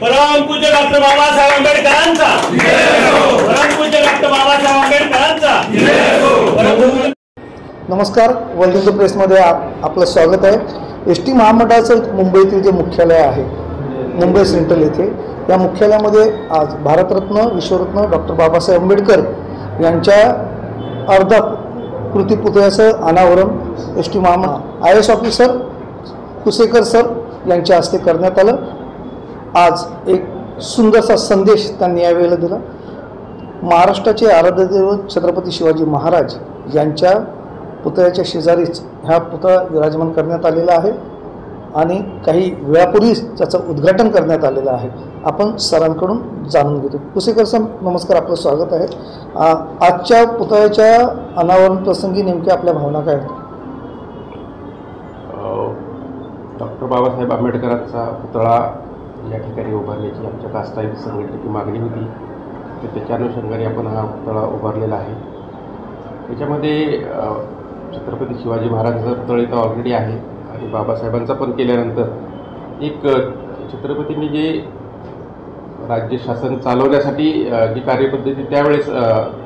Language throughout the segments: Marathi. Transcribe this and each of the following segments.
परमपूज्य डॉक्टर बाबासाहेब आंबेडकरांचा परमपूज्य डॉक्टर बाबासाहेब आंबेडकरांचा। नमस्कार, वर्ल्ड हिंदू प्रेसमध्ये आपलं स्वागत आहे। एस टी महामंडळाचं मुंबईतील जे मुख्यालय आहे मुंबई सेंट्रल येथे, या मुख्यालयामध्ये आज भारतरत्न विश्वरत्न डॉक्टर बाबासाहेब आंबेडकर यांच्या अर्धा कृतीपुतळ्याचं अनावरण एस टी महामंडळ IAS ऑफिसर कुसेकर सर यांच्या हस्ते करण्यात आलं। आज एक सुंदरसा संदेश त्यांनी यावेळेला दिला। महाराष्ट्राचे आराध्य दैवत छत्रपती शिवाजी महाराज यांच्या पुतळ्याच्या शेजारीच हा पुतळा विराजमान करण्यात आलेला आहे आणि काही वेळापूर्वीच त्याचं उद्घाटन करण्यात आलेलं आहे। आपण सरांकडून जाणून घेतो। कुसेकर सर, नमस्कार, आपलं स्वागत आहे। आजच्या पुतळ्याच्या अनावरण प्रसंगी नेमक्या आपल्या भावना काय आहेत? डॉक्टर बाबासाहेब आंबेडकरांचा पुतळा या ठिकाणी उभारण्याची आमच्या कास्ताई संघटनेची मागणी होती, तर त्याच्या अनुषंगाने आपण हा पुतळा उभारलेला आहे। त्याच्यामध्ये छत्रपती शिवाजी महाराजांचा पुतळा तर ऑलरेडी आहे आणि बाबासाहेबांचा पण केल्यानंतर एक छत्रपतींनी जे राज्य शासन चालवण्यासाठी जी कार्यपद्धती त्यावेळेस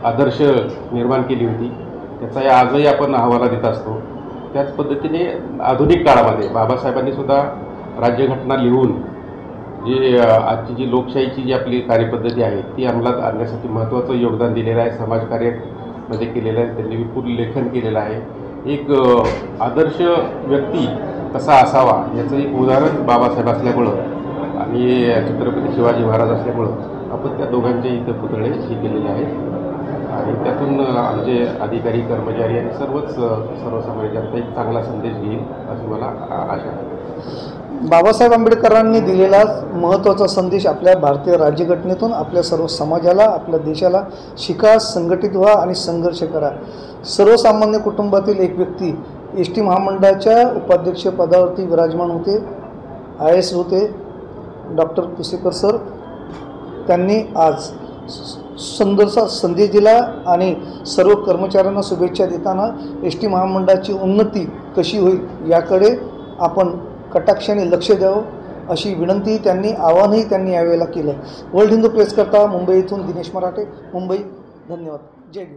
आदर्श निर्माण केली होती त्याचा आजही आपण हवाला देत असतो। त्याच पद्धतीने आधुनिक काळामध्ये बाबासाहेबांनी सुद्धा राज्यघटना लिहून जी आजची जी लोकशाहीची जी आपली कार्यपद्धती आहे ती अंमलात आणण्यासाठी महत्त्वाचं योगदान दिलेलं आहे। समाजकार्यामध्ये केलेलं आहे, त्यांनी विपुल लेखन केलेलं आहे। एक आदर्श व्यक्ती कसा असावा याचं एक उदाहरण बाबासाहेब असल्यामुळं आणि छत्रपती शिवाजी महाराज असल्यामुळं आपण त्या दोघांचे इथं पुतळे हे केलेले आहेत आणि त्यातून आमचे अधिकारी कर्मचारी आणि सर्वसामान्य जनता एक चांगला संदेश घेईल अशी मला आशा आहे। बाबासाहेब आंबेडकरांनी दिलेला महत्त्वाचा संदेश आपल्या भारतीय राज्यघटनेतून आपल्या सर्व समाजाला, आपल्या देशाला शिका, संघटित व्हा आणि संघर्ष करा। सर्वसामान्य कुटुंबातील एक व्यक्ती एस टी महामंडळाच्या उपाध्यक्ष पदावरती विराजमान होते, IAS होते डॉक्टर कुसेकर सर। त्यांनी आज सुंदरसा संदेश दिला आणि सर्व कर्मचाऱ्यांना शुभेच्छा देताना एस टी महामंडळाची उन्नती कशी होईल याकडे आपण कटाक्षाने लक्ष द्यावं अशी विनंती त्यांनी, आवाहनही त्यांनी यावेळेला केलं। वर्ल्ड हिंदू प्रेस करता मुंबई येथून दिनेश मराठे, मुंबई। धन्यवाद। जय हिंद।